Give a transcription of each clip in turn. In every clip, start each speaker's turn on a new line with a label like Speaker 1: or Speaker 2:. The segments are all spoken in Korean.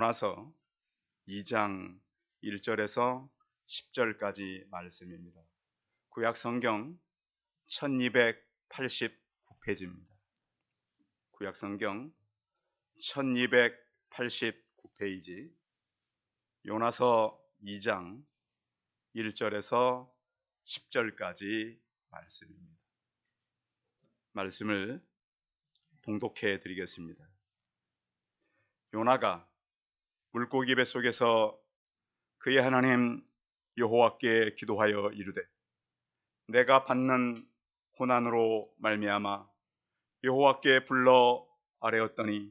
Speaker 1: 요나서 2장 1절에서 10절까지 말씀입니다. 구약 성경 1289페이지입니다. 구약 성경 1289페이지 요나서 2장 1절에서 10절까지 말씀입니다. 말씀을 봉독해 드리겠습니다. 요나가 물고기 뱃속에서 그의 하나님 여호와께 기도하여 이르되 내가 받는 고난으로 말미암아 여호와께 불러 아뢰었더니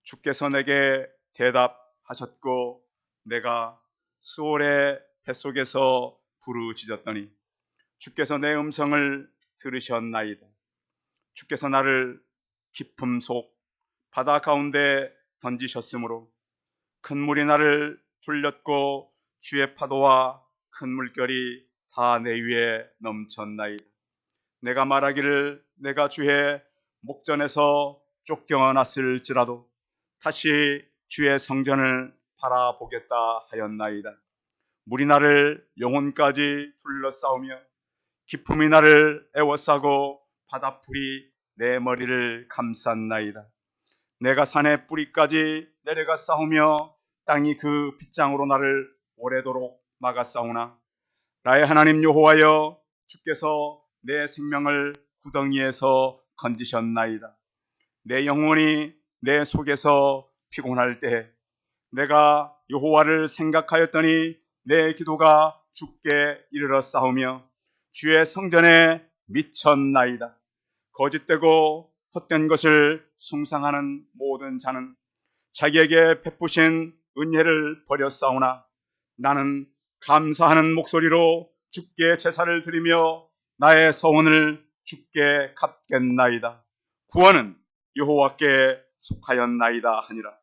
Speaker 1: 주께서 내게 대답하셨고 내가 수월의 뱃속에서 부르짖었더니 주께서 내 음성을 들으셨나이다. 주께서 나를 깊음 속 바다 가운데 던지셨으므로 큰 물이 나를 둘렸고 주의 파도와 큰 물결이 다 내 위에 넘쳤나이다. 내가 말하기를 내가 주의 목전에서 쫓겨났을지라도 다시 주의 성전을 바라보겠다 하였나이다. 물이 나를 영혼까지 둘러싸우며 기품이 나를 애워싸고 바닷불이 내 머리를 감쌌나이다. 내가 산의 뿌리까지 내려가 싸우며 땅이 그 빗장으로 나를 오래도록 막아 싸우나 나의 하나님 여호와여 주께서 내 생명을 구덩이에서 건지셨나이다. 내 영혼이 내 속에서 피곤할 때 내가 여호와를 생각하였더니 내 기도가 주께 이르러 싸우며 주의 성전에 미쳤나이다. 거짓되고 헛된 것을 숭상하는 모든 자는 자기에게 베푸신 은혜를 버렸사오나 나는 감사하는 목소리로 주께 제사를 드리며 나의 서원을 주께 갚겠나이다. 구원은 여호와께 속하였나이다 하니라.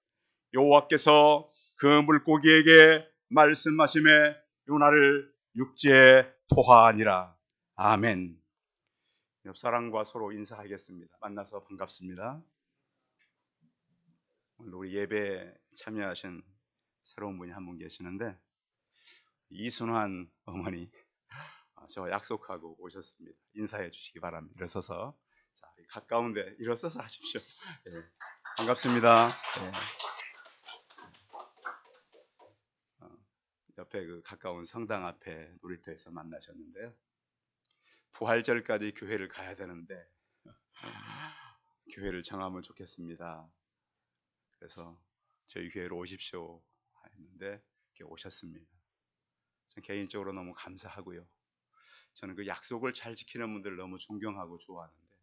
Speaker 1: 여호와께서 그 물고기에게 말씀하심에 요나를 육지에 토하니라. 아멘. 옆사람과 서로 인사하겠습니다. 만나서 반갑습니다. 오늘 우리 예배에 참여하신 새로운 분이 한 분 계시는데 이순환 어머니 저 약속하고 오셨습니다. 인사해 주시기 바랍니다. 일어서서 자, 가까운데 일어서서 하십시오. 예, 반갑습니다. 예. 옆에 그 가까운 성당 앞에 놀이터에서 만나셨는데요. 부활절까지 교회를 가야 되는데 교회를 정하면 좋겠습니다. 그래서 저희 교회로 오십시오 했는데 이렇게 오셨습니다. 저는 개인적으로 너무 감사하고요. 저는 그 약속을 잘 지키는 분들을 너무 존경하고 좋아하는데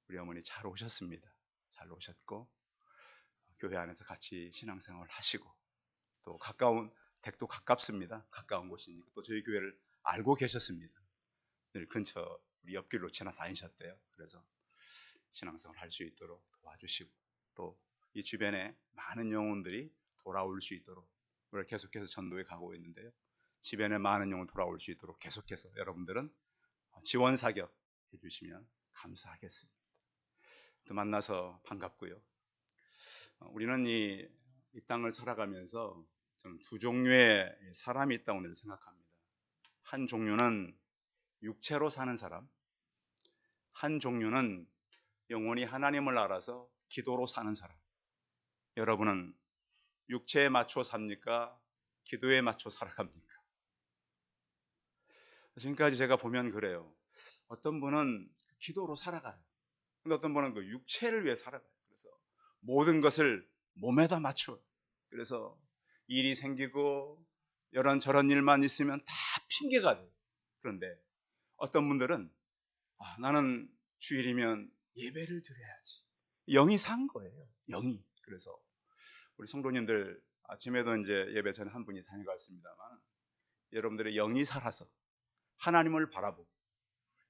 Speaker 1: 우리 어머니 잘 오셨습니다. 잘 오셨고 교회 안에서 같이 신앙생활을 하시고 또 가까운 댁도 가깝습니다. 가까운 곳이니까 또 저희 교회를 알고 계셨습니다. 늘 근처 우리 옆길로 지나 다니셨대요. 그래서 신앙생활 할 수 있도록 도와주시고 또 이 주변에 많은 영혼들이 돌아올 수 있도록 우리가 계속해서 전도에 가고 있는데요. 주변에 많은 영혼 돌아올 수 있도록 계속해서 여러분들은 지원 사격 해주시면 감사하겠습니다. 또 만나서 반갑고요. 우리는 이 땅을 살아가면서 저는 두 종류의 사람이 있다고 늘 생각합니다. 한 종류는 육체로 사는 사람, 한 종류는 영원히 하나님을 알아서 기도로 사는 사람. 여러분은 육체에 맞춰 삽니까? 기도에 맞춰 살아갑니까? 지금까지 제가 보면 그래요. 어떤 분은 기도로 살아가요. 근데 어떤 분은 그 육체를 위해 살아가요. 그래서 모든 것을 몸에다 맞춰요. 그래서 일이 생기고 이런저런 일만 있으면 다 핑계가 돼요. 그런데 어떤 분들은 나는 주일이면 예배를 드려야지. 영이 산 거예요. 영이. 그래서 우리 성도님들 아침에도 이제 예배 전에 한 분이 다녀갔습니다만 여러분들의 영이 살아서 하나님을 바라보고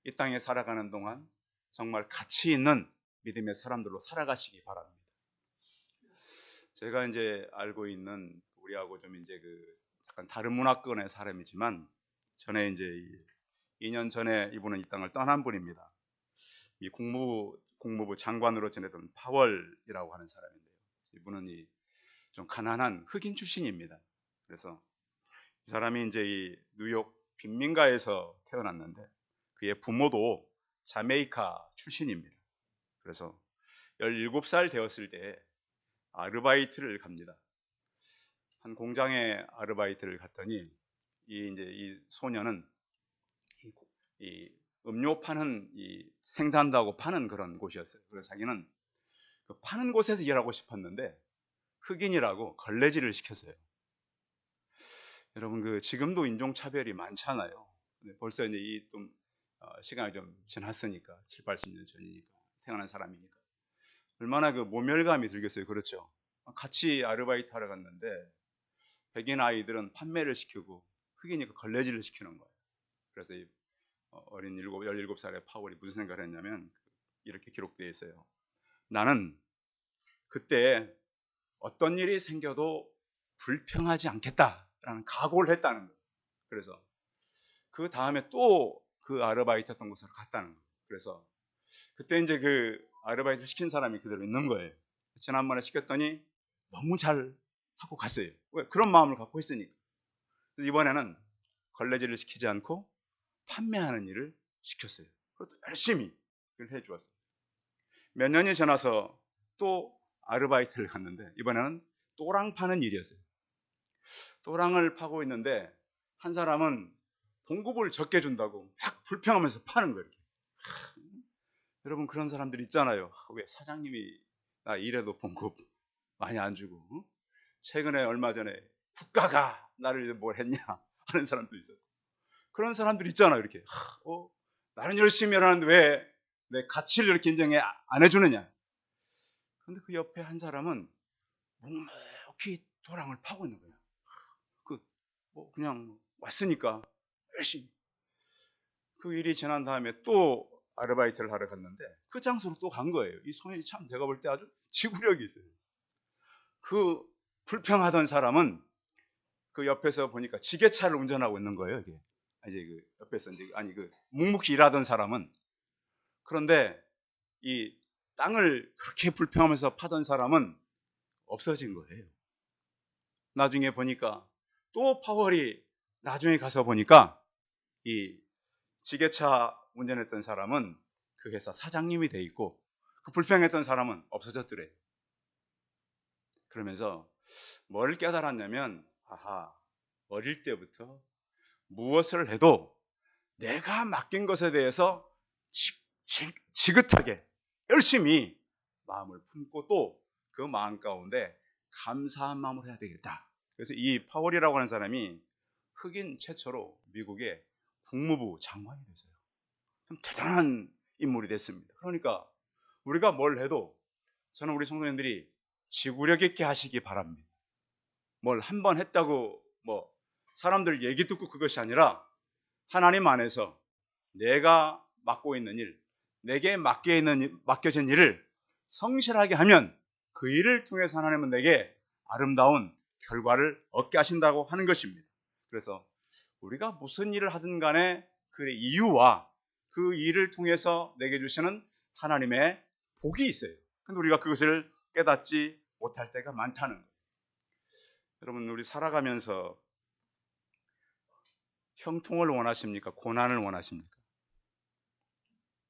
Speaker 1: 이 땅에 살아가는 동안 정말 가치 있는 믿음의 사람들로 살아가시기 바랍니다. 제가 이제 알고 있는 우리하고 좀 이제 그 약간 다른 문화권의 사람이지만 전에 이제 2년 전에 이분은 이 땅을 떠난 분입니다. 이 국무부 장관으로 지내던 파월이라고 하는 사람인데요. 이분은 이 좀 가난한 흑인 출신입니다. 그래서 이 사람이 이제 이 뉴욕 빈민가에서 태어났는데 그의 부모도 자메이카 출신입니다. 그래서 17살 되었을 때 아르바이트를 갑니다. 한 공장에 아르바이트를 갔더니 이 소녀는 이 음료 파는 생산하고 파는 그런 곳이었어요. 그래서 자기는 그 파는 곳에서 일하고 싶었는데 흑인이라고 걸레질을 시켰어요. 여러분 지금도 인종차별이 많잖아요. 벌써 이제 시간이 좀 지났으니까 7, 80년 전이니까 태어난 사람이니까 얼마나 모멸감이 들겠어요. 그렇죠? 같이 아르바이트 하러 갔는데 백인 아이들은 판매를 시키고 흑인이 걸레질을 시키는 거예요. 그래서 어린 17살의 파월이 무슨 생각을 했냐면 이렇게 기록되어 있어요. 나는 그때 어떤 일이 생겨도 불평하지 않겠다라는 각오를 했다는 거예요. 그래서 그 다음에 또 그 아르바이트 했던 곳으로 갔다는 거예요. 그래서 그때 이제 그 아르바이트 시킨 사람이 그대로 있는 거예요. 지난번에 시켰더니 너무 잘 하고 갔어요. 왜? 그런 마음을 갖고 있으니까. 이번에는 걸레질을 시키지 않고 판매하는 일을 시켰어요. 그것도 열심히 그걸 해주었어요. 몇 년이 지나서 또 아르바이트를 갔는데 이번에는 또랑 파는 일이었어요. 또랑을 파고 있는데 한 사람은 봉급을 적게 준다고 막 불평하면서 파는 거예요. 여러분 그런 사람들 있잖아요. 왜 사장님이 나 일해도 봉급 많이 안 주고 최근에 얼마 전에 국가가 나를 뭘 했냐 하는 사람도 있어요. 그런 사람들 있잖아요. 이렇게 나는 열심히 일하는데 왜 내 가치를 이렇게 인정해 안 해주느냐. 그런데 그 옆에 한 사람은 묵묵히 도랑을 파고 있는 거예요. 그냥 왔으니까 열심히. 그 일이 지난 다음에 또 아르바이트를 하러 갔는데 그 장소로 또 간 거예요. 이 소년이 참 제가 볼 때 아주 지구력이 있어요. 그 불평하던 사람은 그 옆에서 보니까 지게차를 운전하고 있는 거예요. 이게 이제 그 옆에서 묵묵히 일하던 사람은. 그런데 이 땅을 그렇게 불평하면서 파던 사람은 없어진 거예요. 나중에 보니까 또 파월이 나중에 가서 보니까 이 지게차 운전했던 사람은 그 회사 사장님이 돼 있고 그 불평했던 사람은 없어졌더래. 그러면서 뭘 깨달았냐면 어릴 때부터 무엇을 해도 내가 맡긴 것에 대해서 지긋하게 열심히 마음을 품고 또 그 마음 가운데 감사한 마음을 해야 되겠다. 그래서 이 파월이라고 하는 사람이 흑인 최초로 미국의 국무부 장관이 됐어요. 참 대단한 인물이 됐습니다. 그러니까 우리가 뭘 해도 저는 우리 성도님들이 지구력 있게 하시기 바랍니다. 뭘 한 번 했다고 사람들 얘기 듣고 그것이 아니라 하나님 안에서 내가 맡고 있는 일, 내게 맡겨진 일을 성실하게 하면 그 일을 통해서 하나님은 내게 아름다운 결과를 얻게 하신다고 하는 것입니다. 그래서 우리가 무슨 일을 하든 간에 그 이유와 그 일을 통해서 내게 주시는 하나님의 복이 있어요. 근데 우리가 그것을 깨닫지 못할 때가 많다는 거예요. 여러분 우리 살아가면서 형통을 원하십니까? 고난을 원하십니까?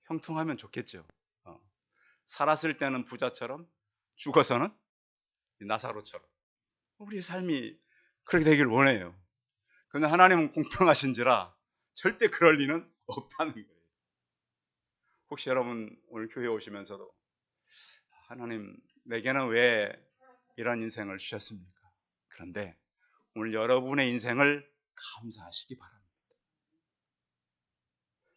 Speaker 1: 형통하면 좋겠죠. 살았을 때는 부자처럼 죽어서는 나사로처럼 우리 삶이 그렇게 되길 원해요. 그런데 하나님은 공평하신지라 절대 그럴 리는 없다는 거예요. 혹시 여러분 오늘 교회 오시면서도 하나님 내게는 왜 이런 인생을 주셨습니까? 그런데 오늘 여러분의 인생을 감사하시기 바랍니다.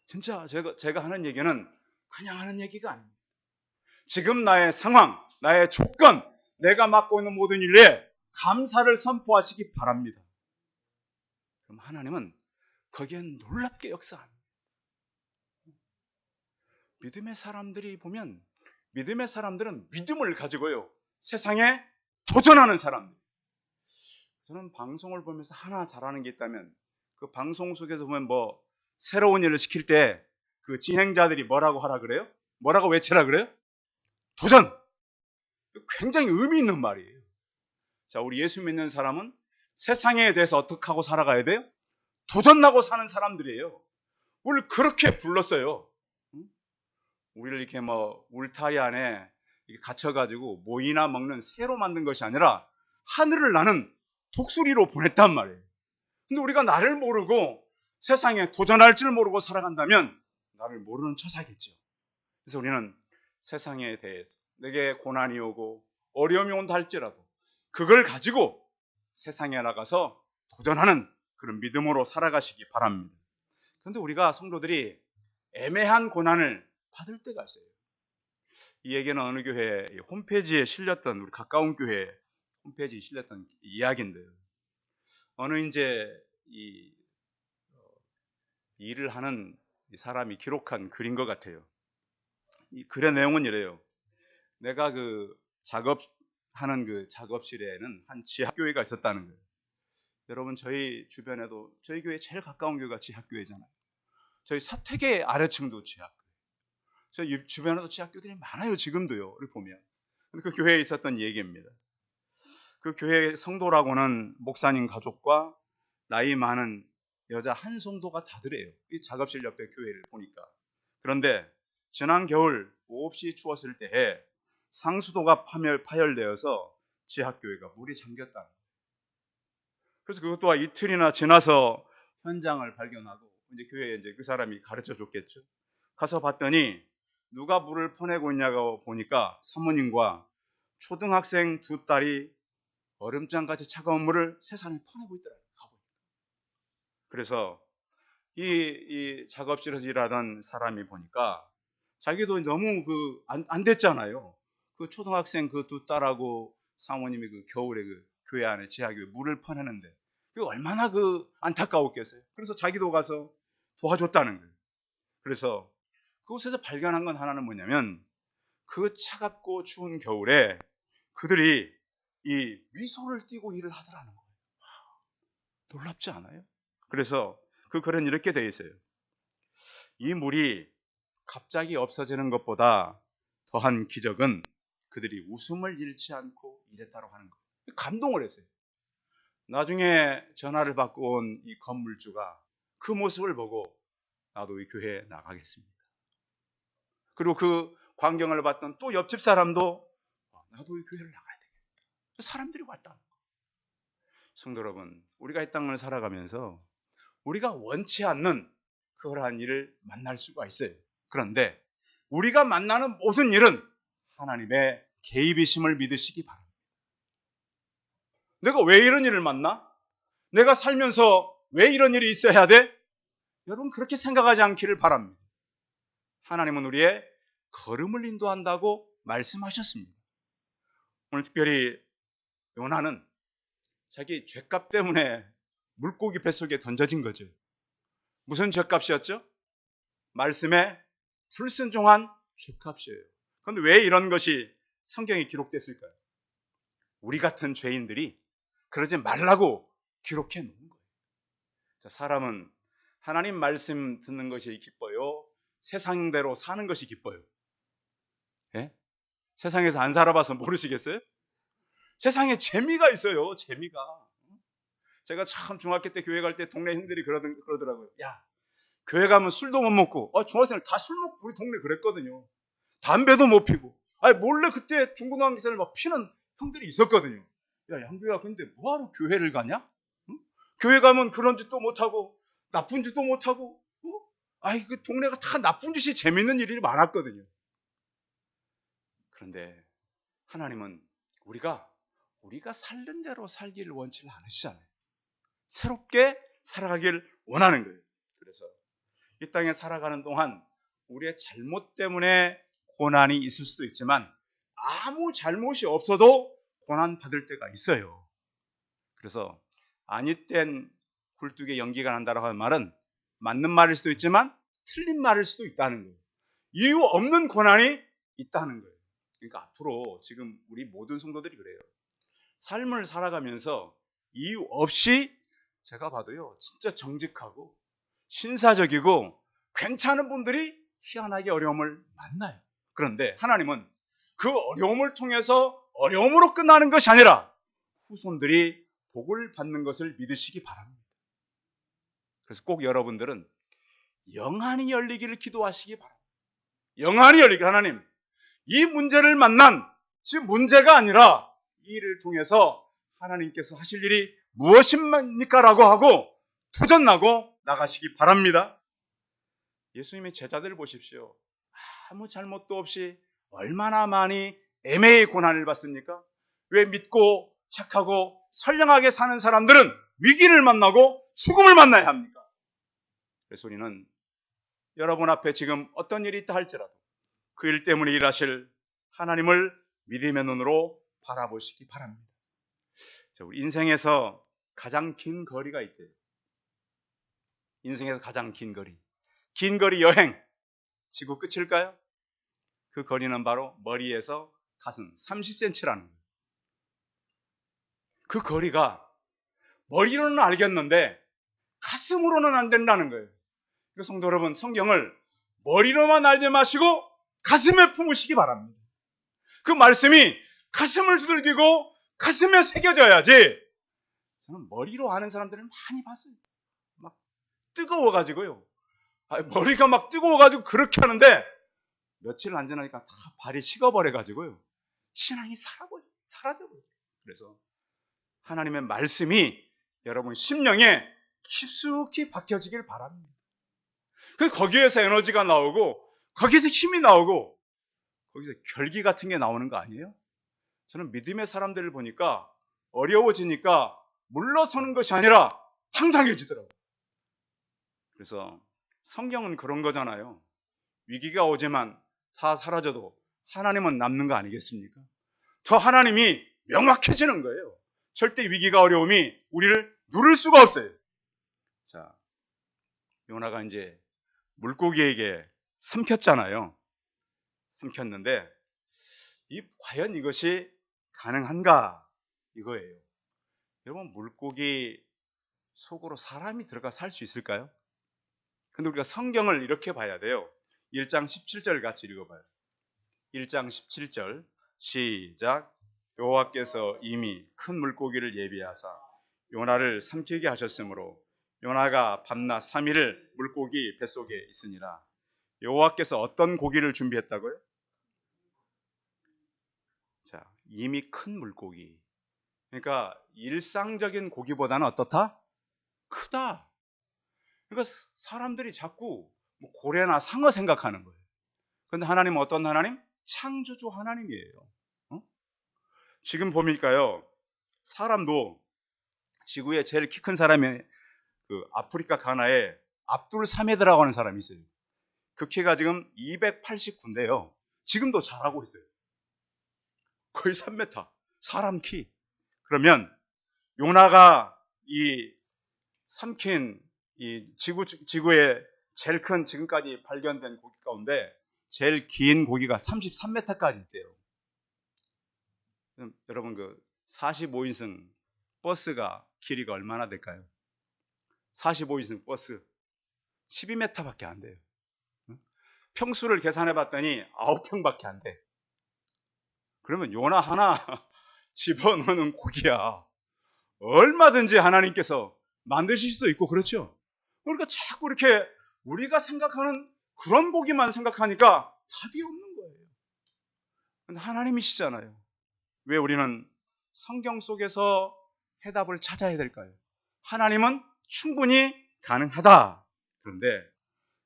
Speaker 1: 진짜 제가 하는 얘기는 그냥 하는 얘기가 아닙니다. 지금 나의 상황, 나의 조건, 내가 맡고 있는 모든 일에 감사를 선포하시기 바랍니다. 그럼 하나님은 거기에 놀랍게 역사합니다. 믿음의 사람들이 보면 믿음의 사람들은 믿음을 가지고요. 세상에 도전하는 사람들. 저는 방송을 보면서 하나 잘하는 게 있다면 그 방송 속에서 보면 새로운 일을 시킬 때 그 진행자들이 뭐라고 하라 그래요? 뭐라고 외치라 그래요? 도전! 굉장히 의미 있는 말이에요. 자, 우리 예수 믿는 사람은 세상에 대해서 어떻게 하고 살아가야 돼요? 도전하고 사는 사람들이에요. 우리를 그렇게 불렀어요. 우리를 이렇게 울타리 안에 갇혀가지고 모이나 먹는 새로 만든 것이 아니라 하늘을 나는 독수리로 보냈단 말이에요. 근데 우리가 나를 모르고 세상에 도전할 줄 모르고 살아간다면 나를 모르는 처사겠죠. 그래서 우리는 세상에 대해서 내게 고난이 오고 어려움이 온다 할지라도 그걸 가지고 세상에 나가서 도전하는 그런 믿음으로 살아가시기 바랍니다. 그런데 우리가 성도들이 애매한 고난을 받을 때가 있어요. 이 얘기는 어느 교회 홈페이지에 실렸던, 우리 가까운 교회 홈페이지에 실렸던 이야기인데요. 어느 이제 일을 하는 사람이 기록한 글인 것 같아요. 이 글의 내용은 이래요. 내가 작업하는 그 작업실에는 한 지하교회가 있었다는 거예요. 여러분, 저희 주변에도 저희 교회 제일 가까운 교회가 지하교회잖아요. 저희 사택의 아래층도 지하교회. 저희 주변에도 지하교회들이 많아요. 지금도요. 우리 보면. 그 교회에 있었던 얘기입니다. 그 교회 성도라고는 목사님 가족과 나이 많은 여자 한 성도가 다들이에요. 이 작업실 옆에 교회를 보니까. 그런데 지난 겨울 몹시 추웠을 때에 상수도가 파열되어서 지하교회가 물이 잠겼다는 거예요. 그래서 그것도 이틀이나 지나서 현장을 발견하고 이제 교회에 이제 그 사람이 가르쳐 줬겠죠. 가서 봤더니 누가 물을 퍼내고 있냐고 보니까 사모님과 초등학생 두 딸이 얼음장같이 차가운 물을 세상에 퍼내고 있더라고요. 그래서 이 작업실에서 일하던 사람이 보니까 자기도 너무 안 됐잖아요. 그 초등학생 그 두 딸하고 사모님이 그 겨울에 그 교회 안에 지하교회 물을 퍼내는데 그 얼마나 안타까웠겠어요. 그래서 자기도 가서 도와줬다는 거예요. 그래서 그곳에서 발견한 건 하나는 뭐냐면 그 차갑고 추운 겨울에 그들이 이 미소를 띠고 일을 하더라는 거예요. 놀랍지 않아요? 그래서 그 글은 이렇게 되어 있어요. 이 물이 갑자기 없어지는 것보다 더한 기적은 그들이 웃음을 잃지 않고 일했다고 하는 거예요. 감동을 했어요. 나중에 전화를 받고 온 이 건물주가 그 모습을 보고 나도 이 교회에 나가겠습니다. 그리고 그 광경을 봤던 또 옆집 사람도 나도 이 교회를 나가야 되겠다. 사람들이 왔다. 성도 여러분, 우리가 이 땅을 살아가면서 우리가 원치 않는 그러한 일을 만날 수가 있어요. 그런데 우리가 만나는 모든 일은 하나님의 개입이심을 믿으시기 바랍니다. 내가 왜 이런 일을 만나? 내가 살면서 왜 이런 일이 있어야 돼? 여러분 그렇게 생각하지 않기를 바랍니다. 하나님은 우리의 걸음을 인도한다고 말씀하셨습니다. 오늘 특별히 요나는 자기 죄값 때문에 물고기 뱃속에 던져진 거죠. 무슨 죄값이었죠? 말씀에 불순종한 죄값이에요. 그런데 왜 이런 것이 성경에 기록됐을까요? 우리 같은 죄인들이 그러지 말라고 기록해 놓은 거예요. 자, 사람은 하나님 말씀 듣는 것이 기뻐요? 세상대로 사는 것이 기뻐요? 예? 세상에서 안 살아봐서 모르시겠어요? 세상에 재미가 있어요. 재미가. 제가 참 중학교 때 교회 갈 때 동네 형들이 그러더라고요. 야, 교회 가면 술도 못 먹고, 중학생들 다 술 먹고 우리 동네 그랬거든요. 담배도 못 피고, 몰래 그때 중고등학생을 막 피는 형들이 있었거든요. 야, 양규야, 근데 뭐하러 교회를 가냐? 응? 교회 가면 그런 짓도 못하고, 나쁜 짓도 못하고, 그 동네가 다 나쁜 짓이 재밌는 일이 많았거든요. 그런데 하나님은 우리가 살는 대로 살기를 원치를 않으시잖아요. 새롭게 살아가길 원하는 거예요. 그래서 이 땅에 살아가는 동안 우리의 잘못 때문에 고난이 있을 수도 있지만 아무 잘못이 없어도 고난 받을 때가 있어요. 그래서 아니땐 굴뚝에 연기가 난다라고 하는 말은 맞는 말일 수도 있지만 틀린 말일 수도 있다는 거예요. 이유 없는 고난이 있다는 거예요. 그러니까 앞으로 지금 우리 모든 성도들이 그래요. 삶을 살아가면서 이유 없이 제가 봐도요, 진짜 정직하고 신사적이고 괜찮은 분들이 희한하게 어려움을 만나요. 그런데 하나님은 그 어려움을 통해서 어려움으로 끝나는 것이 아니라 후손들이 복을 받는 것을 믿으시기 바랍니다. 그래서 꼭 여러분들은 영안이 열리기를 기도하시기 바랍니다. 영안이 열리기, 하나님, 이 문제를 만난 지금 문제가 아니라 이 일을 통해서 하나님께서 하실 일이 무엇입니까? 라고 하고 도전하고 나가시기 바랍니다. 예수님의 제자들 보십시오. 아무 잘못도 없이 얼마나 많이 애매히 고난을 받습니까? 왜 믿고 착하고 선량하게 사는 사람들은 위기를 만나고 죽음을 만나야 합니까? 그래서 우리는 여러분 앞에 지금 어떤 일이 있다 할지라도 그 일 때문에 일하실 하나님을 믿음의 눈으로 바라보시기 바랍니다. 우리 인생에서 가장 긴 거리가 있대요. 인생에서 가장 긴 거리. 긴 거리 여행. 지구 끝일까요? 그 거리는 바로 머리에서 가슴 30cm라는 거예요. 그 거리가 머리로는 알겠는데 가슴으로는 안 된다는 거예요. 그러니까 성도 여러분, 성경을 머리로만 알지 마시고 가슴에 품으시기 바랍니다. 그 말씀이 가슴을 두들기고 가슴에 새겨져야지. 저는 머리로 아는 사람들을 많이 봤어요. 막 뜨거워가지고요. 머리가 막 뜨거워가지고 그렇게 하는데 며칠 안 지나니까 다 발이 식어버려가지고요. 신앙이 사라져버려요. 그래서 하나님의 말씀이 여러분 심령에 깊숙이 박혀지길 바랍니다. 거기에서 에너지가 나오고 거기서 힘이 나오고 거기서 결기 같은 게 나오는 거 아니에요? 저는 믿음의 사람들을 보니까 어려워지니까 물러서는 것이 아니라 당당해지더라고요. 그래서 성경은 그런 거잖아요. 위기가 오지만 다 사라져도 하나님은 남는 거 아니겠습니까? 더 하나님이 명확해지는 거예요. 절대 위기가 어려움이 우리를 누를 수가 없어요. 자, 요나가 이제 물고기에게 삼켰잖아요. 삼켰는데 과연 이것이 가능한가? 이거예요. 여러분, 물고기 속으로 사람이 들어가 살 수 있을까요? 근데 우리가 성경을 이렇게 봐야 돼요. 1장 17절 같이 읽어봐요. 1장 17절 시작. 여호와께서 이미 큰 물고기를 예비하사 요나를 삼키게 하셨으므로 요나가 밤낮 3일을 물고기 뱃속에 있으니라. 여호와께서 어떤 고기를 준비했다고요? 자, 이미 큰 물고기. 그러니까 일상적인 고기보다는 어떻다? 크다. 그러니까 사람들이 자꾸 고래나 상어 생각하는 거예요. 그런데 하나님은 어떤 하나님? 창조주 하나님이에요. 지금 보니까요, 사람도 지구에 제일 키 큰 사람이 아프리카 가나에 압둘 사메드라고 하는 사람이 있어요. 그 키가 지금 289인데요. 지금도 자라고 있어요. 거의 3m. 사람 키. 그러면 요나가 이 삼킨 이 지구의 제일 큰 지금까지 발견된 고기 가운데 제일 긴 고기가 33m까지 있대요. 여러분, 45인승 버스가 길이가 얼마나 될까요? 45인승 버스 12m밖에 안 돼요. 평수를 계산해 봤더니 9평밖에 안 돼. 그러면 요나 하나 집어넣는 고기야. 얼마든지 하나님께서 만드실 수도 있고, 그렇죠? 그러니까 자꾸 이렇게 우리가 생각하는 그런 고기만 생각하니까 답이 없는 거예요. 근데 하나님이시잖아요. 왜 우리는 성경 속에서 해답을 찾아야 될까요? 하나님은 충분히 가능하다. 그런데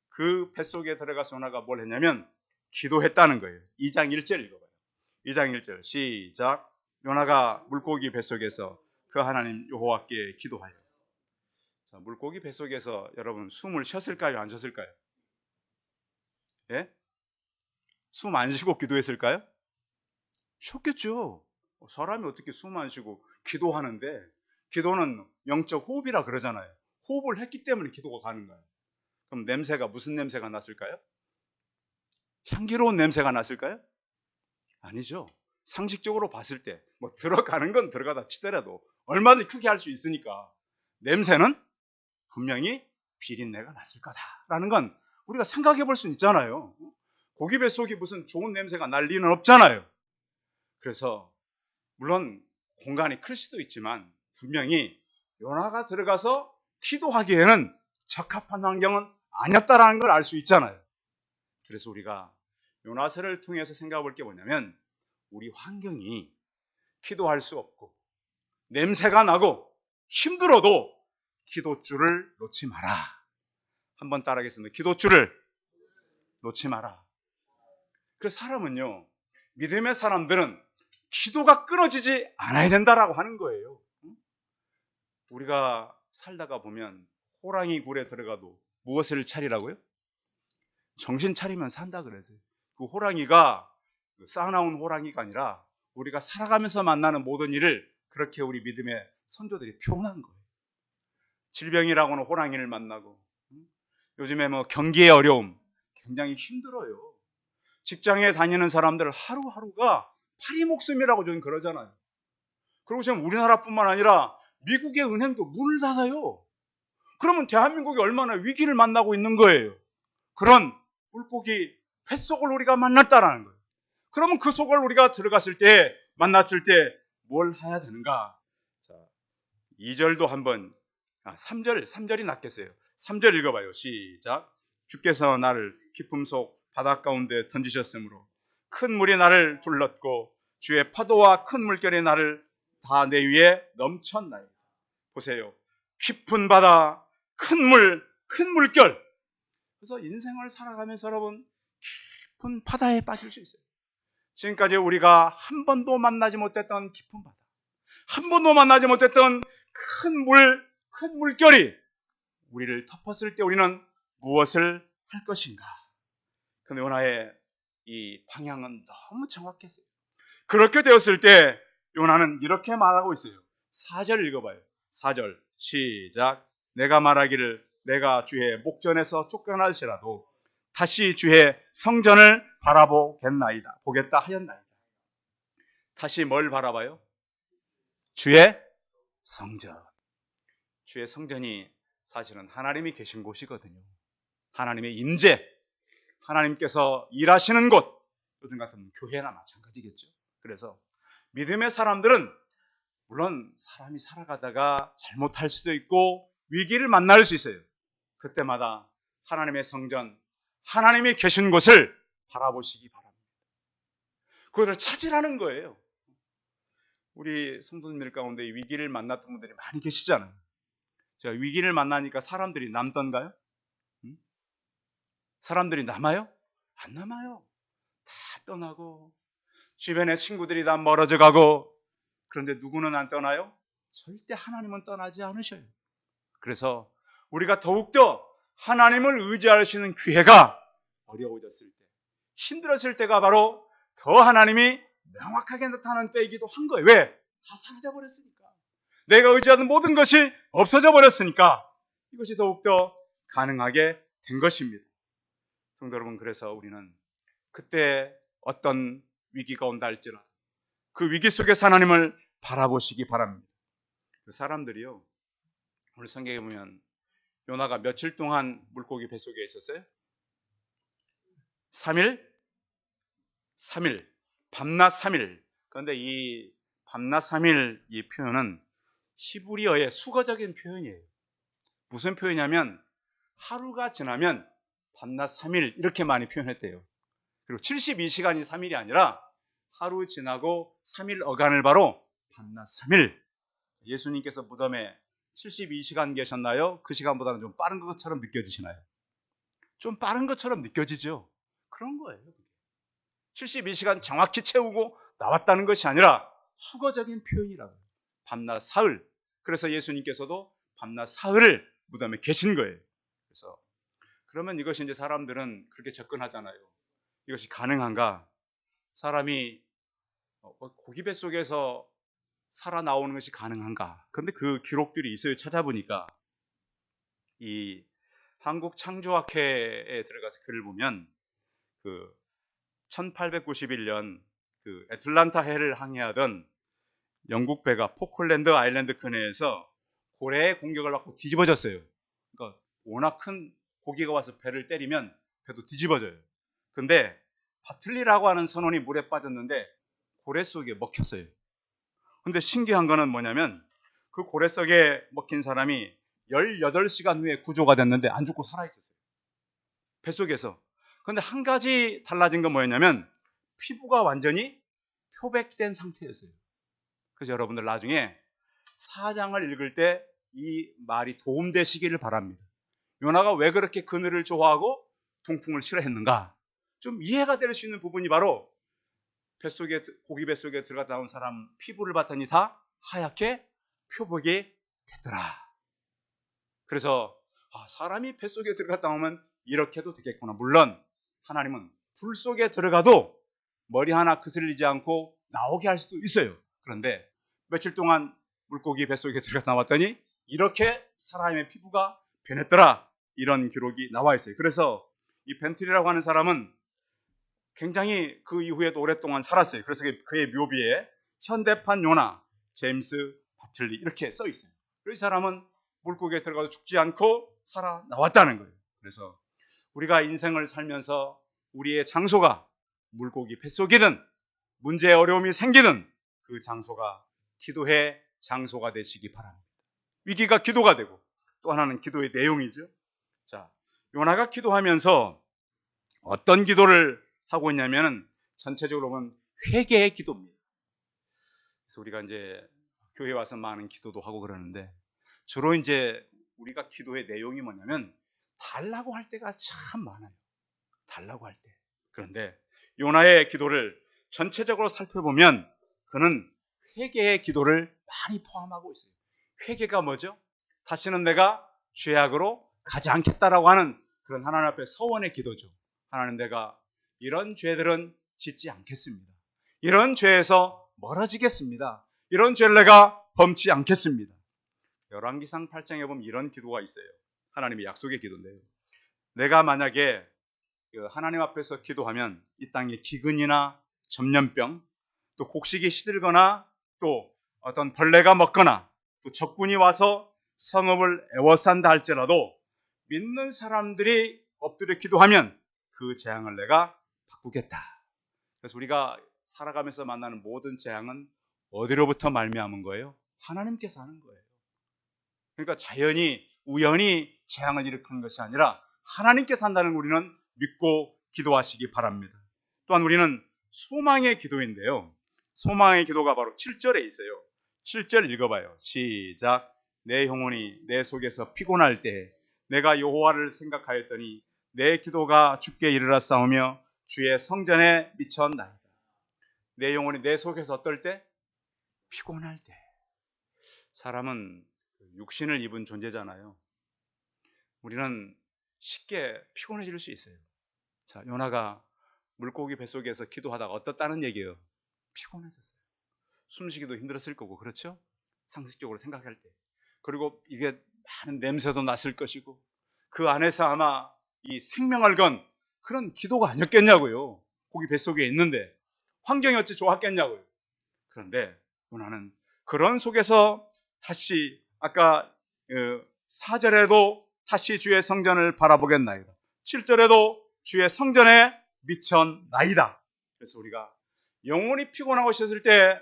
Speaker 1: 그 뱃속에 들어가서 요나가 뭘 했냐면 기도했다는 거예요. 2장 1절 읽어봐요. 2장 1절 시작. 요나가 물고기 뱃속에서 그 하나님 여호와께 기도하여. 자, 물고기 뱃속에서 여러분 숨을 쉬었을까요? 안 쉬었을까요? 예? 숨 안 쉬고 기도했을까요? 쉬었겠죠. 사람이 어떻게 숨 안 쉬고 기도하는데, 기도는 영적 호흡이라 그러잖아요. 호흡을 했기 때문에 기도가 가는 거예요. 그럼 냄새가 무슨 냄새가 났을까요? 향기로운 냄새가 났을까요? 아니죠. 상식적으로 봤을 때 들어가는 건 들어가다 치더라도 얼마든지 크게 할 수 있으니까 냄새는 분명히 비린내가 났을 거다라는 건 우리가 생각해 볼 수 있잖아요. 고기 뱃속이 무슨 좋은 냄새가 날 리는 없잖아요. 그래서 물론 공간이 클 수도 있지만 분명히 요나가 들어가서 기도하기에는 적합한 환경은 아니었다라는 걸 알 수 있잖아요. 그래서 우리가 요나서를 통해서 생각해 볼 게 뭐냐면, 우리 환경이 기도할 수 없고 냄새가 나고 힘들어도 기도줄을 놓지 마라. 한번 따라하겠습니다. 기도줄을 놓지 마라. 그래서 사람은요, 믿음의 사람들은 기도가 끊어지지 않아야 된다라고 하는 거예요. 우리가 살다가 보면 호랑이 굴에 들어가도 무엇을 차리라고요? 정신 차리면 산다 그래서요. 그 호랑이가 쌓아나온 호랑이가 아니라 우리가 살아가면서 만나는 모든 일을 그렇게 우리 믿음의 선조들이 표현한 거예요. 질병이라고는 호랑이를 만나고, 요즘에 뭐 경기의 어려움, 굉장히 힘들어요. 직장에 다니는 사람들 하루하루가 파리 목숨이라고 저는 그러잖아요. 그리고 지금 우리나라뿐만 아니라 미국의 은행도 문을 닫아요. 그러면 대한민국이 얼마나 위기를 만나고 있는 거예요. 그런 물고기 뱃속을 우리가 만났다라는 거예요. 그러면 그 속을 우리가 들어갔을 때, 만났을 때 뭘 해야 되는가? 자, 2절도 한번, 3절이 낫겠어요. 3절 읽어봐요. 시작. 주께서 나를 깊음 속 바다 가운데 던지셨으므로 큰 물이 나를 둘렀고 주의 파도와 큰 물결이 나를 다 내 위에 넘쳤나이다. 보세요. 깊은 바다, 큰 물, 큰 물결. 그래서 인생을 살아가면서 여러분, 깊은 바다에 빠질 수 있어요. 지금까지 우리가 한 번도 만나지 못했던 깊은 바다, 한 번도 만나지 못했던 큰 물, 큰 물결이 우리를 덮었을 때 우리는 무엇을 할 것인가? 근데 요나의 이 방향은 너무 정확했어요. 그렇게 되었을 때 요나는 이렇게 말하고 있어요. 4절 읽어봐요. 4절 시작. 내가 말하기를 내가 주의 목전에서 쫓겨날지라도 다시 주의 성전을 보겠다 하였나이다. 다시 뭘 바라봐요? 주의 성전. 주의 성전이 사실은 하나님이 계신 곳이거든요. 하나님의 임재, 하나님께서 일하시는 곳, 요즘 같은 교회나 마찬가지겠죠. 그래서 믿음의 사람들은 물론 사람이 살아가다가 잘못할 수도 있고 위기를 만날 수 있어요. 그때마다 하나님의 성전, 하나님이 계신 곳을 바라보시기 바랍니다. 그것을 찾으라는 거예요. 우리 성도님들 가운데 위기를 만났던 분들이 많이 계시잖아요. 제가 위기를 만나니까 사람들이 남던가요? 사람들이 남아요? 안 남아요. 다 떠나고 주변의 친구들이 다 멀어져 가고, 그런데 누구는 안 떠나요? 절대 하나님은 떠나지 않으셔요. 그래서 우리가 더욱더 하나님을 의지할 수 있는 기회가 어려워졌을 때, 힘들었을 때가 바로 더 하나님이 명확하게 나타나는 때이기도 한 거예요. 왜? 다 사라져 버렸으니까. 내가 의지하는 모든 것이 없어져 버렸으니까 이것이 더욱더 가능하게 된 것입니다. 성도 여러분, 그래서 우리는 그때 어떤 위기가 온다 할지라도 그 위기 속에서 하나님을 바라보시기 바랍니다. 그 사람들이요, 오늘 성경에 보면 요나가 며칠 동안 물고기 뱃속에 있었어요? 3일? 3일. 밤낮 3일. 그런데 이 밤낮 3일 이 표현은 히브리어의 수거적인 표현이에요. 무슨 표현이냐면 하루가 지나면 밤낮 3일 이렇게 많이 표현했대요. 그리고 72시간이 3일이 아니라 하루 지나고 3일 어간을 바로 밤낮 3일. 예수님께서 무덤에 72시간 계셨나요? 그 시간보다는 좀 빠른 것처럼 느껴지시나요? 좀 빠른 것처럼 느껴지죠? 그런 거예요. 72시간 정확히 채우고 나왔다는 것이 아니라 수거적인 표현이라고요. 밤낮 사흘. 그래서 예수님께서도 밤낮 사흘을 무덤에 계신 거예요. 그래서 그러면 이것이 이제 사람들은 그렇게 접근하잖아요. 이것이 가능한가? 사람이 고기 뱃속에서 살아나오는 것이 가능한가? 그런데 그 기록들이 있어요. 찾아보니까 이 한국 창조학회에 들어가서 글을 보면 그 1891년 그 애틀란타 해를 항해하던 영국 배가 포클랜드 아일랜드 근해에서 고래의 공격을 받고 뒤집어졌어요. 그러니까 워낙 큰 고기가 와서 배를 때리면 배도 뒤집어져요. 근데 바틀리라고 하는 선원이 물에 빠졌는데 고래 속에 먹혔어요. 근데 신기한 거는 뭐냐면 그 고래석에 먹힌 사람이 18시간 후에 구조가 됐는데 안 죽고 살아있었어요. 뱃속에서. 근데 한 가지 달라진 건 뭐였냐면 피부가 완전히 표백된 상태였어요. 그래서 여러분들 나중에 사장을 읽을 때 이 말이 도움되시기를 바랍니다. 요나가 왜 그렇게 그늘을 좋아하고 동풍을 싫어했는가? 좀 이해가 될 수 있는 부분이 바로 뱃속에, 고기 뱃속에 들어갔다 나온 사람 피부를 봤더니 다 하얗게 표백이 됐더라. 그래서 사람이 뱃속에 들어갔다 오면 이렇게도 되겠구나. 물론 하나님은 불 속에 들어가도 머리 하나 그슬리지 않고 나오게 할 수도 있어요. 그런데 며칠 동안 물고기 뱃속에 들어갔다 나왔더니 이렇게 사람의 피부가 변했더라. 이런 기록이 나와 있어요. 그래서 이 벤틀이라고 하는 사람은 굉장히 그 이후에도 오랫동안 살았어요. 그래서 그의 묘비에 현대판 요나, 제임스 바틀리 이렇게 써 있어요. 이 사람은 물고기에 들어가도 죽지 않고 살아나왔다는 거예요. 그래서 우리가 인생을 살면서 우리의 장소가 물고기 뱃속이든 문제 어려움이 생기든 그 장소가 기도의 장소가 되시기 바랍니다. 위기가 기도가 되고 또 하나는 기도의 내용이죠. 자, 요나가 기도하면서 어떤 기도를 하고 있냐면은 전체적으로 보면 회개의 기도입니다. 그래서 우리가 이제 교회 와서 많은 기도도 하고 그러는데 주로 이제 우리가 기도의 내용이 뭐냐면 달라고 할 때가 참 많아요. 달라고 할 때. 그런데 요나의 기도를 전체적으로 살펴보면 그는 회개의 기도를 많이 포함하고 있어요. 회개가 뭐죠? 다시는 내가 죄악으로 가지 않겠다라고 하는 그런 하나님 앞에 서원의 기도죠. 하나님, 내가 이런 죄들은 짓지 않겠습니다. 이런 죄에서 멀어지겠습니다. 이런 죄를 내가 범치 않겠습니다. 열왕기상 8장에 보면 이런 기도가 있어요. 하나님의 약속의 기도인데요. 내가 만약에 하나님 앞에서 기도하면 이 땅에 기근이나 전염병, 또 곡식이 시들거나 또 어떤 벌레가 먹거나 또 적군이 와서 성읍을 에워싼다 할지라도 믿는 사람들이 엎드려 기도하면 그 재앙을 내가 바꾸겠다. 그래서 우리가 살아가면서 만나는 모든 재앙은 어디로부터 말미암은 거예요? 하나님께서 하는 거예요. 그러니까 자연이 우연히 재앙을 일으키는 것이 아니라 하나님께서 한다는 우리는 믿고 기도하시기 바랍니다. 또한 우리는 소망의 기도인데요. 소망의 기도가 바로 7절에 있어요. 7절 읽어봐요. 시작. 내 영혼이 내 속에서 피곤할 때 내가 여호와를 생각하였더니 내 기도가 주께 이르러 싸우며 주의 성전에 미쳤나이다. 내 영혼이 내 속에서 어떨 때? 피곤할 때. 사람은 육신을 입은 존재잖아요. 우리는 쉽게 피곤해질 수 있어요. 자, 요나가 물고기 뱃속에서 기도하다가 어떻다는 얘기예요? 피곤해졌어요. 숨쉬기도 힘들었을 거고, 그렇죠? 상식적으로 생각할 때. 그리고 이게 많은 냄새도 났을 것이고, 그 안에서 아마 이 생명을 건 그런 기도가 아니었겠냐고요. 고기 뱃속에 있는데 환경이 어찌 좋았겠냐고요. 그런데 요나는 그런 속에서 다시 아까 4절에도 다시 주의 성전을 바라보겠나이다. 7절에도 주의 성전에 미쳤나이다. 그래서 우리가 영혼이 피곤하고 있었을 때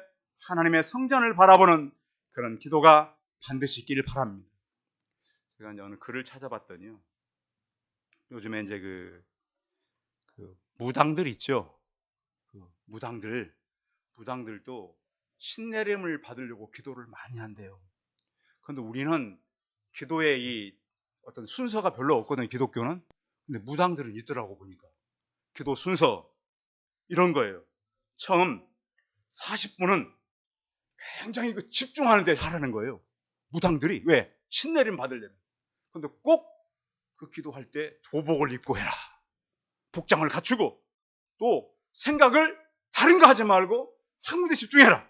Speaker 1: 하나님의 성전을 바라보는 그런 기도가 반드시 있기를 바랍니다. 제가 이제 어느 글을 찾아봤더니요. 요즘에 이제 그 무당들 있죠. 무당들도 신내림을 받으려고 기도를 많이 한대요. 그런데 우리는 기도의 이 어떤 순서가 별로 없거든요. 기독교는. 근데 무당들은 있더라고 보니까. 기도 순서 이런 거예요. 처음 40분은 굉장히 집중하는데 하라는 거예요. 무당들이. 왜? 신내림 받으려면. 그런데 꼭 그 기도할 때 도복을 입고 해라. 복장을 갖추고 또 생각을 다른 거 하지 말고 한 군데 집중해라.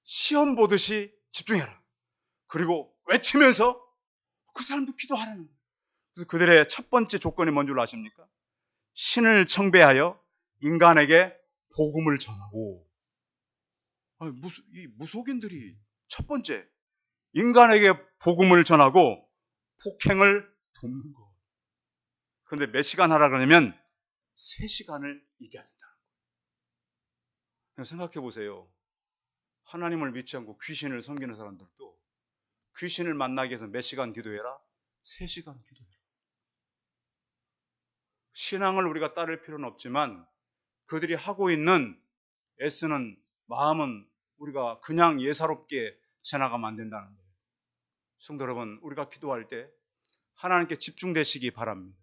Speaker 1: 시험 보듯이 집중해라. 그리고 외치면서 그 사람도 기도하라는 거예요. 그래서 그들의 첫 번째 조건이 뭔 줄 아십니까? 신을 청배하여 인간에게 복음을 전하고. 이 무속인들이 첫 번째 인간에게 복음을 전하고 폭행을 돕는 거. 그런데 몇 시간 하라 그러면 3시간을 이겨야 된다. 생각해 보세요. 하나님을 믿지 않고 귀신을 섬기는 사람들도 귀신을 만나기 위해서 몇 시간 기도해라? 3시간 기도해라. 신앙을 우리가 따를 필요는 없지만 그들이 하고 있는 애쓰는 마음은 우리가 그냥 예사롭게 지나가면 안 된다는 거예요. 성도 여러분, 우리가 기도할 때 하나님께 집중되시기 바랍니다.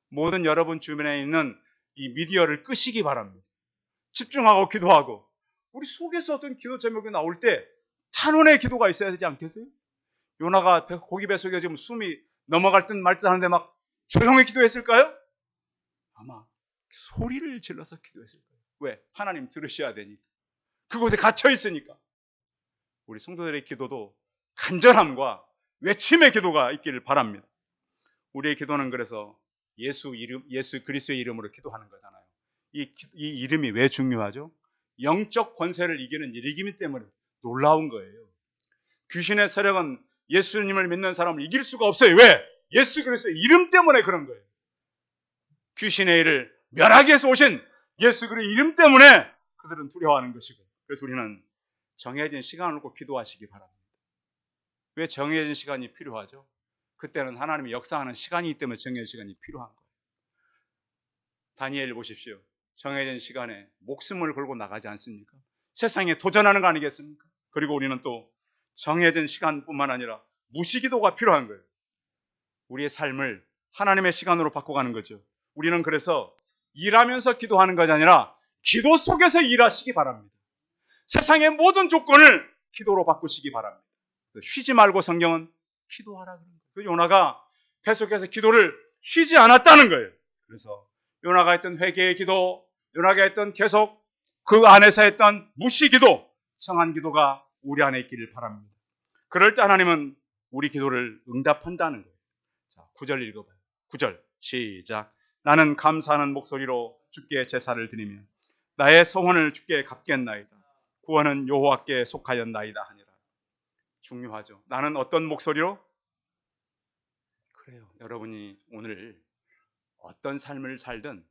Speaker 1: 모든 여러분 주변에 있는 이 미디어를 끄시기 바랍니다. 집중하고 기도하고, 우리 속에서 어떤 기도 제목이 나올 때 찬원의 기도가 있어야 되지 않겠어요? 요나가 고기 뱃속에 지금 숨이 넘어갈 듯 말 듯 하는데 막 조용히 기도했을까요? 아마 소리를 질러서 기도했을 거예요. 왜? 하나님 들으셔야 되니까. 그곳에 갇혀 있으니까. 우리 성도들의 기도도 간절함과 외침의 기도가 있기를 바랍니다. 우리의 기도는 그래서 예수 그리스도의 이름으로 기도하는 거잖아요. 이 이름이 왜 중요하죠? 영적 권세를 이기는 일이기 때문에 놀라운 거예요. 귀신의 세력은 예수님을 믿는 사람을 이길 수가 없어요. 왜? 예수 그리스도의 이름 때문에 그런 거예요. 귀신의 일을 멸하기 위해서 오신 예수 그리스도의 이름 때문에 그들은 두려워하는 것이고, 그래서 우리는 정해진 시간을 놓고 기도하시기 바랍니다. 왜 정해진 시간이 필요하죠? 그때는 하나님이 역사하는 시간이기 때문에 정해진 시간이 필요한 거예요. 다니엘 보십시오. 정해진 시간에 목숨을 걸고 나가지 않습니까? 세상에 도전하는 거 아니겠습니까? 그리고 우리는 또 정해진 시간뿐만 아니라 무시기도가 필요한 거예요. 우리의 삶을 하나님의 시간으로 바꿔가는 거죠. 우리는 그래서 일하면서 기도하는 것이 아니라 기도 속에서 일하시기 바랍니다. 세상의 모든 조건을 기도로 바꾸시기 바랍니다. 쉬지 말고 성경은 기도하라 그런 거예요. 그 요나가 계속해서 기도를 쉬지 않았다는 거예요. 그래서 요나가 했던 회개의 기도, 요나가 했던 계속 그 안에서 했던 무시기도, 청한 기도가 우리 안에 있기를 바랍니다. 그럴 때 하나님은 우리 기도를 응답한다는 거예요. 자, 9절 읽어봐요. 9절 시작. 나는 감사하는 목소리로 주께 제사를 드리며 나의 소원을 주께 갚겠나이다. 구원은 여호와께 속하였나이다 하니라. 중요하죠. 나는 어떤 목소리로? 그래요. 여러분이 오늘 어떤 삶을 살든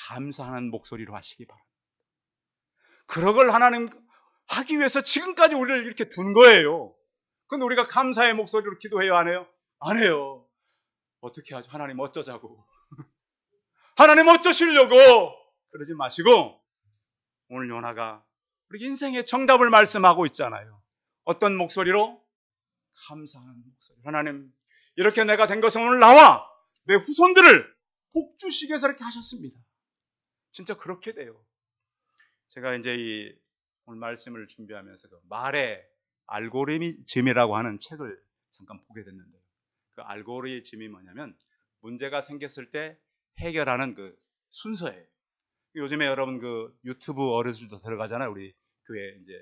Speaker 1: 감사하는 목소리로 하시기 바랍니다. 그런 걸 하나님 하기 위해서 지금까지 우리를 이렇게 둔 거예요. 근데 우리가 감사의 목소리로 기도해요, 안 해요? 안 해요. 어떻게 하죠? 하나님 어쩌자고. 하나님 어쩌시려고. 그러지 마시고 오늘 요나가 우리 인생의 정답을 말씀하고 있잖아요. 어떤 목소리로? 감사하는 목소리. 하나님, 이렇게 내가 된 것은 오늘 나와 내 후손들을 복 주시기 위해서 이렇게 하셨습니다. 진짜 그렇게 돼요. 제가 이제 오늘 말씀을 준비하면서 그 말의 알고리즘이라고 하는 책을 잠깐 보게 됐는데, 그 알고리즘이 뭐냐면 문제가 생겼을 때 해결하는 그 순서예요. 요즘에 여러분 그 유튜브 어르신들도 들어가잖아요. 우리 교회 이제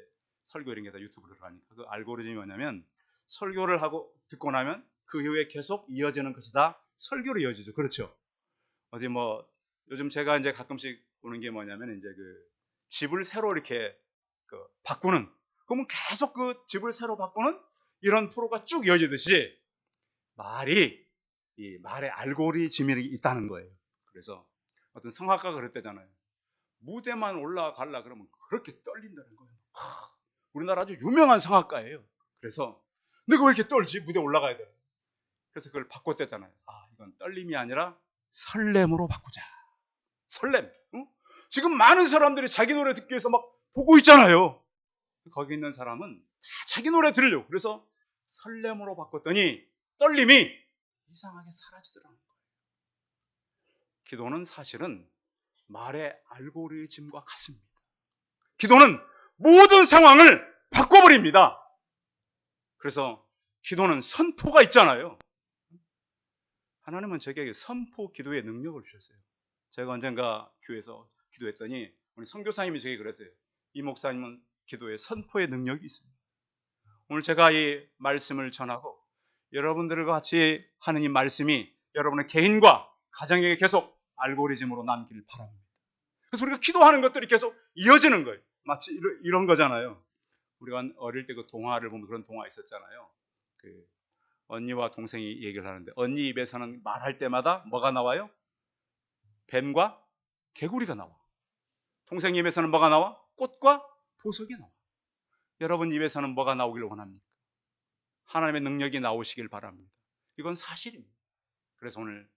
Speaker 1: 설교 이런 게 다 유튜브 들어가니까. 그 알고리즘이 뭐냐면 설교를 하고 듣고 나면 그 이후에 계속 이어지는 것이 다 설교로 이어지죠. 그렇죠? 어디 뭐 요즘 제가 이제 가끔씩 보는 게 뭐냐면 이제 그 집을 새로 이렇게 그 바꾸는, 그러면 계속 그 집을 새로 바꾸는 이런 프로가 쭉 이어지듯이 이 말의 알고리즘이 있다는 거예요. 그래서 어떤 성악가가 그랬대잖아요. 무대만 올라가려 그러면 그렇게 떨린다는 거예요. 우리나라 아주 유명한 성악가예요. 그래서 내가 왜 이렇게 떨지? 무대 올라가야 돼. 그래서 그걸 바꿨대잖아요. 이건 떨림이 아니라 설렘으로 바꾸자. 설렘. 응? 지금 많은 사람들이 자기 노래 듣기 위해서 막 보고 있잖아요. 거기 있는 사람은 다 자기 노래 들으려고. 그래서 설렘으로 바꿨더니 떨림이 이상하게 사라지더라는 거예요. 기도는 사실은 말의 알고리즘과 같습니다. 기도는 모든 상황을 바꿔버립니다. 그래서 기도는 선포가 있잖아요. 하나님은 저에게 선포 기도의 능력을 주셨어요. 제가 언젠가 교회에서 기도했더니 우리 선교사님이 저에게 그랬어요. 이 목사님은 기도에 선포의 능력이 있습니다. 오늘 제가 이 말씀을 전하고 여러분들과 같이 하는 이 말씀이 여러분의 개인과 가정에게 계속 알고리즘으로 남기를 바랍니다. 그래서 우리가 기도하는 것들이 계속 이어지는 거예요. 마치 이런 거잖아요. 우리가 어릴 때 그 동화를 보면 그런 동화 있었잖아요. 그 언니와 동생이 얘기를 하는데 언니 입에서는 말할 때마다 뭐가 나와요? 뱀과 개구리가 나와. 동생 입에서는 뭐가 나와? 꽃과 보석이 나와. 여러분 입에서는 뭐가 나오길 원합니까? 하나님의 능력이 나오시길 바랍니다. 이건 사실입니다. 그래서 오늘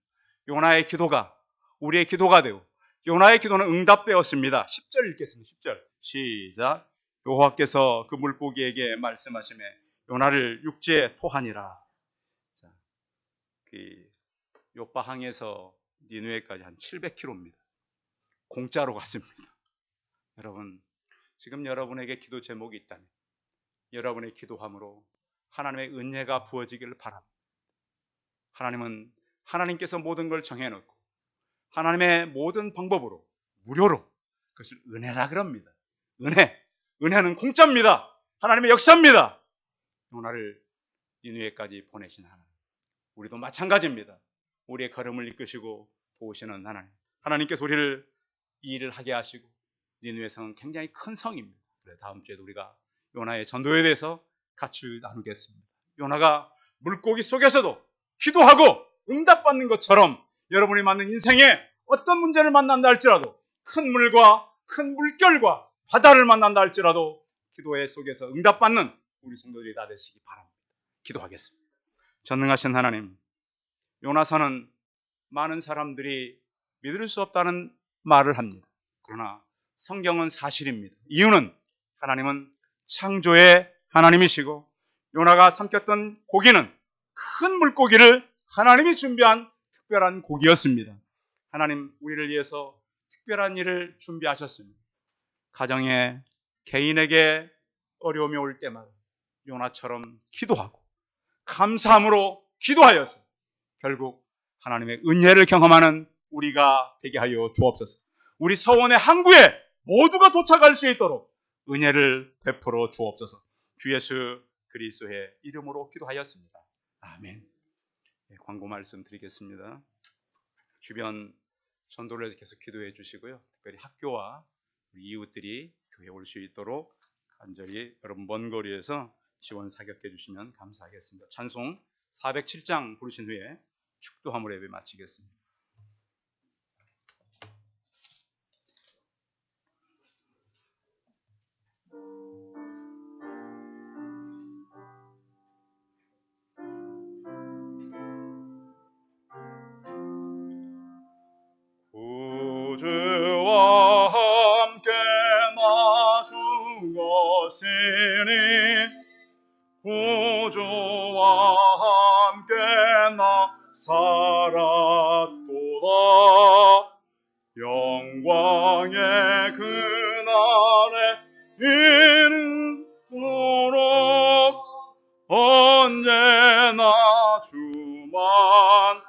Speaker 1: 요나의 기도가 우리의 기도가 되고 요나의 기도는 응답되었습니다. 10절 읽겠습니다. 10절 시작. 여호와께서 그 물고기에게 말씀하시매 요나를 육지에 토하니라. 자, 그 요바항에서 니느웨까지 한 700km입니다. 공짜로 갔습니다. 여러분, 지금 여러분에게 기도 제목이 있다면 여러분의 기도함으로 하나님의 은혜가 부어지기를 바랍니다. 하나님은 하나님께서 모든 걸 정해놓고 하나님의 모든 방법으로 무료로 그것을 은혜라 그럽니다. 은혜는 공짜입니다. 하나님의 역사입니다. 요나를 니느웨까지 보내신 하나님, 우리도 마찬가지입니다. 우리의 걸음을 이끄시고 도우시는 하나님, 하나님께서 우리를 이 일을 하게 하시고 니느웨 성은 굉장히 큰 성입니다. 그래서 다음 주에도 우리가 요나의 전도에 대해서 같이 나누겠습니다. 요나가 물고기 속에서도 기도하고 응답받는 것처럼 여러분이 맞는 인생에 어떤 문제를 만난다 할지라도 큰 물과 큰 물결과 바다를 만난다 할지라도 기도의 속에서 응답받는 우리 성도들이 다 되시기 바랍니다. 기도하겠습니다. 전능하신 하나님, 요나서는 많은 사람들이 믿을 수 없다는 말을 합니다. 그러나 성경은 사실입니다. 이유는 하나님은 창조의 하나님이시고 요나가 삼켰던 고기는 큰 물고기를 하나님이 준비한 특별한 고기였습니다. 하나님 우리를 위해서 특별한 일을 준비하셨습니다. 가정에 개인에게 어려움이 올 때마다 요나처럼 기도하고 감사함으로 기도하여서 결국 하나님의 은혜를 경험하는 우리가 되게 하여 주옵소서. 우리 서원의 항구에 모두가 도착할 수 있도록 은혜를 베풀어 주옵소서. 주 예수 그리스도의 이름으로 기도하였습니다. 아멘. 네, 광고 말씀 드리겠습니다. 주변 전도를 계속 기도해 주시고요. 특별히 학교와 우리 이웃들이 교회에 올 수 있도록 간절히 여러분 먼 거리에서 지원 사격해 주시면 감사하겠습니다. 찬송 407장 부르신 후에 축도 화물 예배 마치겠습니다. 구주와 함께 나 죽었으니 구주와 함께 나 살았도다. 영광의 그날에 이르도록 언제나 주만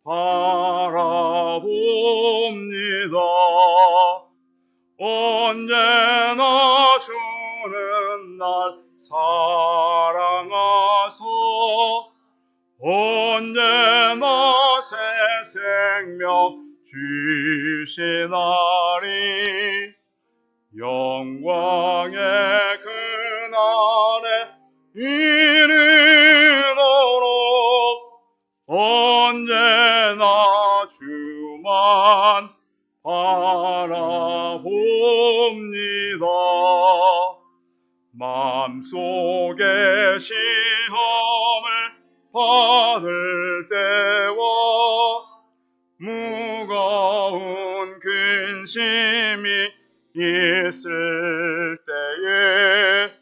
Speaker 1: 바라봅니다. 언제나 주는 날 사랑하소. 언제나 새 생명 주시나니. 영광의 그날에 이르도록 언제나 주만 바라봅니다. 마음속에 시험을 받을 때와 무거운 근심이 있을 때에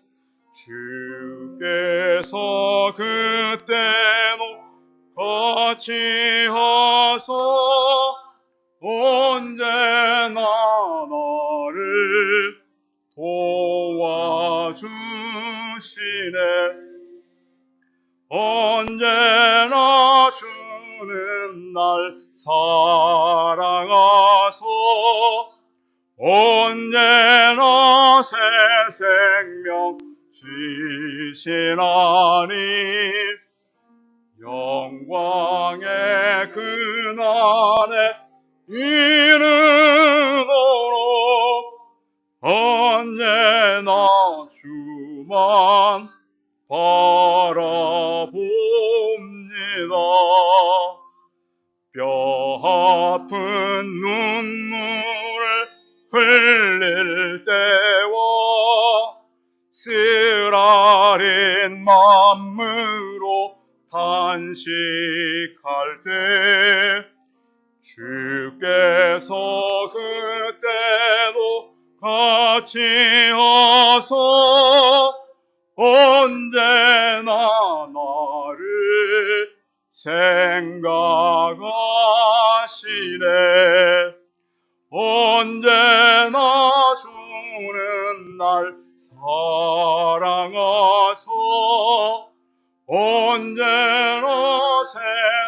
Speaker 1: 주께서 그때도 같이 하소. 언제나 나를 도와주시네. 언제나 주는 날 사랑하소. 언제나 새 생명 주시나니. 영광의 그날에 이르도록 언제나 주만 바라봅니다. 뼈 아픈 눈물을 흘릴 때와 쓰라 맘으로 탄식할 때 주께서 그때도 같이 하서 언제나 나를 생각하시네. 언제나 주는 날 사랑하소. 언제나 새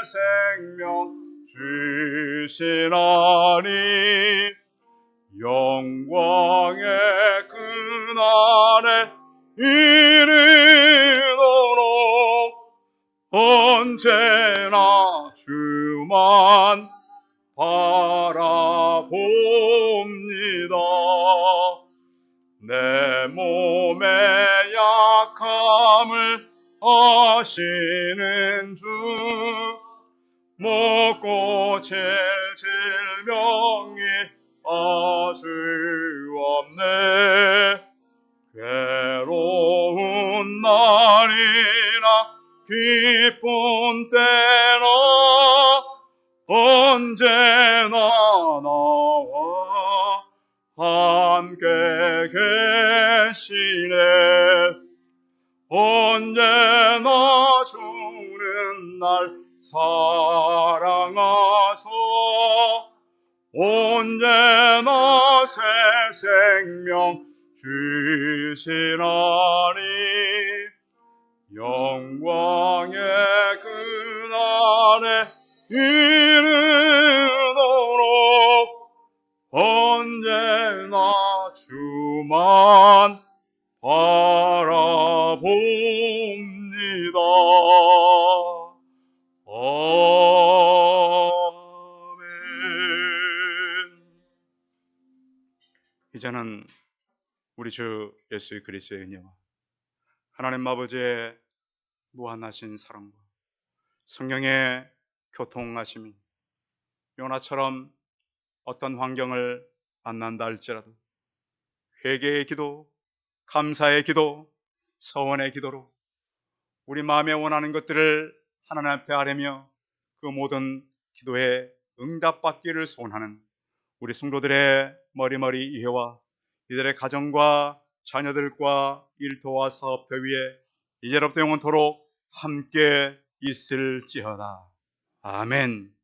Speaker 1: 생명 주시나니 영광의 그날에 이르도록 언제나 주만 바라봅니다. 내 몸의 약함을 아시는 주, 먹고 칠 질병이 아주 없네. 괴로운 날이나 기쁜 때나 언제나 나와 함께 계시네. 언제나 주는 날 사랑하소. 언제나 새 생명 주시나니 영광의 그날에 이르도록 언제나 주만 바라봅니다. 아멘. 이제는 우리 주 예수 그리스도의 은혜와 하나님 아버지의 무한하신 사랑과 성령의 교통하심이 요나처럼 어떤 환경을 만난다 할지라도 회개의 기도, 감사의 기도, 서원의 기도로 우리 마음에 원하는 것들을 하나님 앞에 아뢰며 그 모든 기도에 응답받기를 소원하는 우리 성도들의 머리머리 이해와 이들의 가정과 자녀들과 일터와 사업터 위에 이제로부터 영원토록 함께 있을지어다. 아멘.